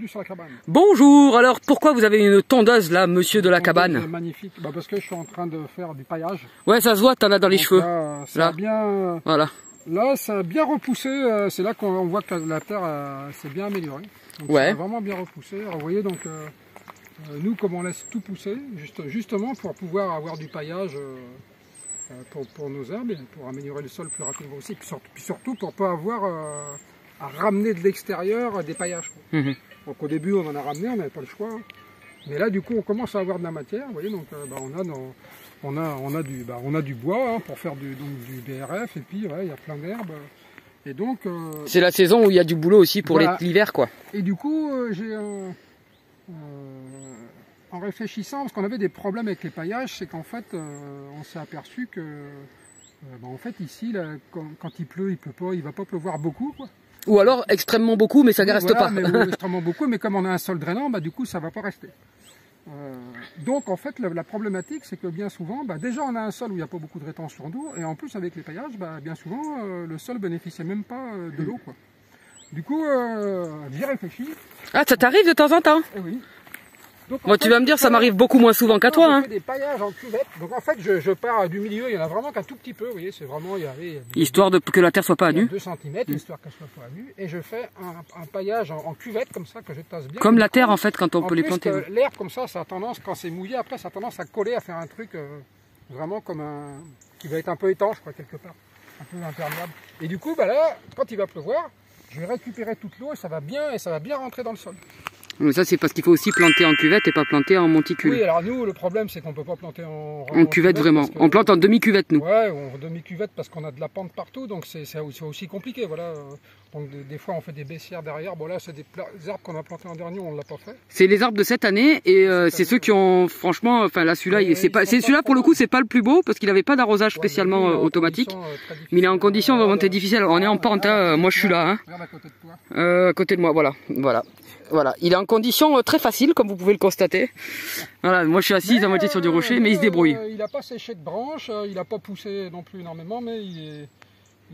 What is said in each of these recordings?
bienvenue sur la cabane. Bonjour, alors pourquoi vous avez une tondeuse là, monsieur de la cabane? Magnifique, parce que je suis en train de faire du paillage. Ouais, ça se voit, t'en as dans les cheveux. Là, ça a bien, voilà. Là, ça a bien repoussé, c'est là qu'on voit que la terre s'est bien améliorée. Donc, ouais. Ça a vraiment bien repoussé. Alors, vous voyez, donc, nous, comme on laisse tout pousser, justement pour pouvoir avoir du paillage pour nos herbes, et pour améliorer le sol plus rapidement aussi, puis surtout pour ne pas avoir à ramener de l'extérieur des paillages. Mmh. Donc au début on en a ramené, on n'avait pas le choix. Mais là du coup on commence à avoir de la matière, vous voyez, donc on a du bois pour faire du BRF, et puis ouais, il y a plein d'herbes. Et donc c'est la saison où il y a du boulot aussi pour voilà. L'hiver quoi. Et du coup j'ai en réfléchissant, parce qu'on avait des problèmes avec les paillages, c'est qu'en fait on s'est aperçu que en fait ici là, quand il pleut, il peut pas, il va pas pleuvoir beaucoup quoi. Ou alors extrêmement beaucoup, mais ça ne reste voilà, pas. Mais, extrêmement beaucoup, mais comme on a un sol drainant, du coup ça ne va pas rester. Donc en fait la problématique c'est que bien souvent, déjà on a un sol où il n'y a pas beaucoup de rétention d'eau, et en plus avec les paillages, bien souvent le sol ne bénéficiait même pas de l'eau. Du coup j'y réfléchis. Ah, ça t'arrive de temps en temps? Eh oui. Donc, moi, tu vas me dire, ça m'arrive beaucoup moins souvent qu'à toi. Je fais des paillages en cuvette. Donc en fait, je pars du milieu, il y en a vraiment qu'un tout petit peu. Vous voyez, c'est vraiment, histoire que la terre soit pas à nu. 2 cm, histoire qu'elle soit pas à nu. Et je fais un paillage en cuvette comme ça que je tasse bien. Comme la terre en fait quand on peut les planter. L'herbe comme ça a tendance, quand c'est mouillé, après ça a tendance à coller, à faire un truc vraiment comme qui va être un peu étanche quoi, quelque part, un peu imperméable. Et du coup, là, quand il va pleuvoir, je vais récupérer toute l'eau et ça va bien rentrer dans le sol. Mais ça c'est parce qu'il faut aussi planter en cuvette et pas planter en monticule. Oui, alors nous le problème c'est qu'on peut pas planter en cuvette vraiment. On plante en demi-cuvette nous. Ouais, en demi-cuvette parce qu'on a de la pente partout, donc c'est aussi compliqué. Voilà. Donc des fois on fait des baissières derrière. Bon là c'est des arbres qu'on a plantés en dernier, on ne l'a pas fait. C'est les arbres de cette année et c'est ceux qui ont franchement, enfin là celui-là, c'est celui-là pour le coup c'est pas le plus beau parce qu'il n'avait pas d'arrosage spécialement automatique. Mais il est en condition vraiment très difficile. Alors, on est en pente, moi je suis là. Regarde à côté de toi. À côté de moi, voilà, il est en condition très facile comme vous pouvez le constater. Voilà, moi je suis assis à moitié sur du rocher, mais il se débrouille. Il n'a pas séché de branches, il n'a pas poussé non plus énormément, mais il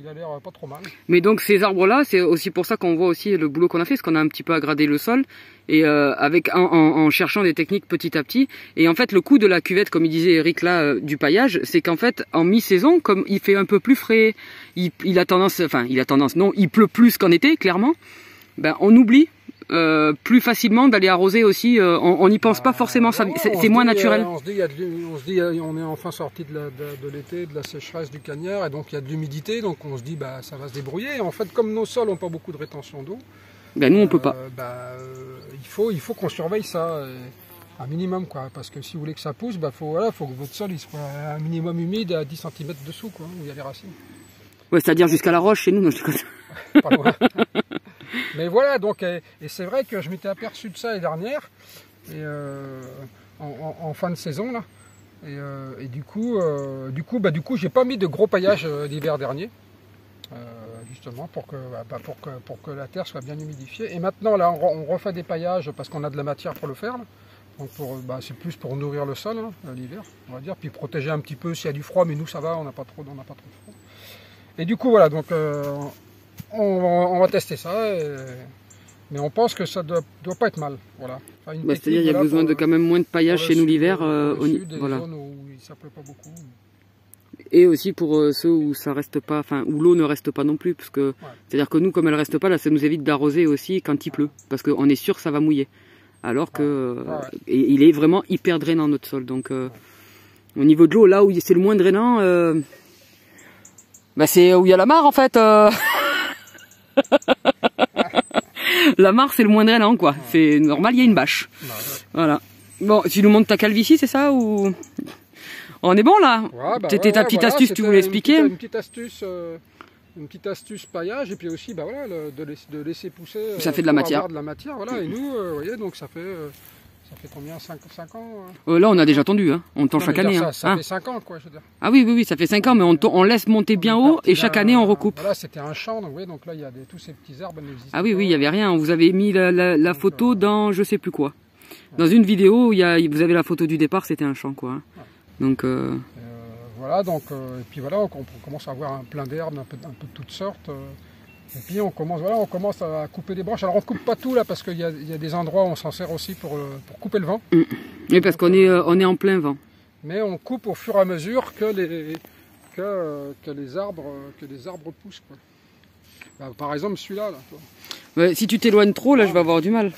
a l'air pas trop mal. Mais donc ces arbres-là, c'est aussi pour ça qu'on voit aussi le boulot qu'on a fait, parce qu'on a un petit peu agrandé le sol, et en cherchant des techniques petit à petit. Et en fait, le coup de la cuvette, comme il disait Eric là, du paillage, c'est qu'en fait, en mi-saison, comme il fait un peu plus frais, il pleut plus qu'en été, clairement, on oublie plus facilement d'aller arroser aussi, on n'y pense pas forcément, c'est moins naturel. On se dit on est enfin sorti de l'été, de la sécheresse du cagnard, et donc il y a de l'humidité, donc on se dit ça va se débrouiller. Et en fait, comme nos sols n'ont pas beaucoup de rétention d'eau, nous on peut pas. Il faut qu'on surveille ça un minimum quoi, parce que si vous voulez que ça pousse, faut que votre sol il soit un minimum humide à 10 cm dessous quoi, où il y a les racines. Ouais, c'est-à-dire jusqu'à la roche chez nous, non, je déconne. Pas loin. Mais voilà, donc, et c'est vrai que je m'étais aperçu de ça l'année dernière, en fin de saison, là. Et du coup, j'ai pas mis de gros paillage l'hiver dernier, justement, pour que la terre soit bien humidifiée. Et maintenant, là, on refait des paillages parce qu'on a de la matière pour le faire, là. Donc, c'est plus pour nourrir le sol, l'hiver, on va dire, puis protéger un petit peu s'il y a du froid, mais nous, ça va, on n'a pas trop de froid. Et du coup, voilà, donc... On va tester ça, mais on pense que ça doit pas être mal. Voilà. C'est-à-dire qu'il y a besoin de quand même moins de paillage chez nous l'hiver. Voilà. Où ça pleut pas beaucoup. Et aussi pour ceux où ça reste pas, où l'eau ne reste pas non plus, parce que c'est-à-dire que nous, comme elle reste pas, là, ça nous évite d'arroser aussi quand il pleut, parce qu'on est sûr que ça va mouiller. Alors que il est vraiment hyper drainant notre sol. Donc au niveau de l'eau, là où c'est le moins drainant, c'est où il y a la mare en fait. La mare c'est le moins drainant quoi, c'est normal, il y a une bâche. Voilà. Bon, tu nous montres ta calvitie, c'est ça ou on est bon là? C'était ta petite astuce, tu voulais expliquer? Une petite astuce paillage, et puis aussi de laisser pousser. Ça fait de la matière. Voilà. Et nous, vous voyez, donc ça fait combien, 5 ans là on a déjà tendu, hein. On tend chaque année. Ça fait 5 ans quoi, je veux dire. Ah oui, ça fait 5 ans, mais on laisse monter bien haut et chaque année on recoupe. Voilà, c'était un champ, donc là il y a tous ces petits arbres n'existent pas. Ah oui, il n'y avait rien, vous avez mis la photo dans je sais plus quoi. Dans une vidéo, vous avez la photo du départ, c'était un champ quoi. Donc... voilà, et puis voilà, on commence à avoir plein d'herbes, un peu de toutes sortes. Et puis on commence à couper les branches. Alors on coupe pas tout là parce qu'il y a des endroits où on s'en sert aussi pour couper le vent. Oui, parce qu'on est en plein vent. Mais on coupe au fur et à mesure que les arbres poussent, quoi. Bah, par exemple celui-là. Là, ouais, si tu t'éloignes trop, là je vais avoir du mal.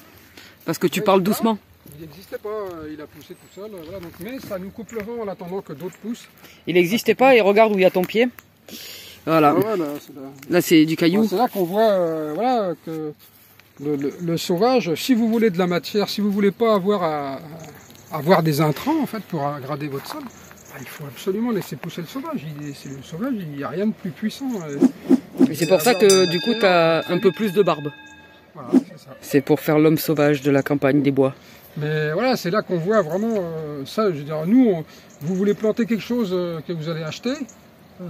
Parce que tu parles doucement. Il n'existait pas, il a poussé tout seul. Voilà, donc, mais ça nous coupe le vent en attendant que d'autres poussent. Il n'existait pas et regarde où il y a ton pied. Voilà. Ah ouais, là c'est du caillou. C'est là qu'on voit voilà, que le sauvage, si vous voulez de la matière, si vous voulez pas avoir des intrants en fait pour aggrader votre sol, il faut absolument laisser pousser le sauvage. Le sauvage, il n'y a rien de plus puissant. Et c'est pour ça que du coup tu as un peu plus de barbe. Voilà, c'est ça. C'est pour faire l'homme sauvage de la campagne des bois. Mais voilà, c'est là qu'on voit vraiment ça. Je veux dire, nous, vous voulez planter quelque chose que vous allez acheter, vous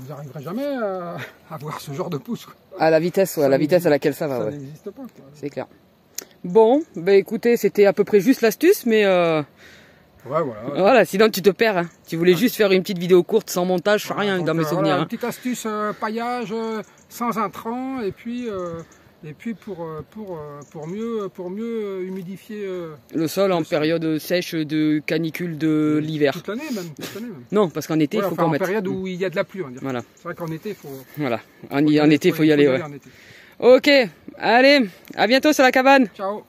n'arriverez jamais à voir ce genre de pousse. Quoi. À la vitesse, ouais, à la vitesse à laquelle ça va. Ça ouais. n'existe pas. C'est clair. Bon, bah écoutez, c'était à peu près juste l'astuce, mais ouais, voilà. Voilà, sinon tu te perds. Hein. Tu voulais juste faire une petite vidéo courte, sans montage, sans rien, dans mes souvenirs. Voilà, hein. une petite astuce paillage sans intrants, et puis pour mieux humidifier le sol en période sèche de canicule de l'hiver. toute l'année même. Non, parce qu'en été, il faut qu'on mette. En période où il y a de la pluie, on va dire. Voilà. C'est vrai qu'en été, il faut. Voilà. En été, il faut y aller. Ouais. En été. Ok, allez, à bientôt sur la cabane. Ciao.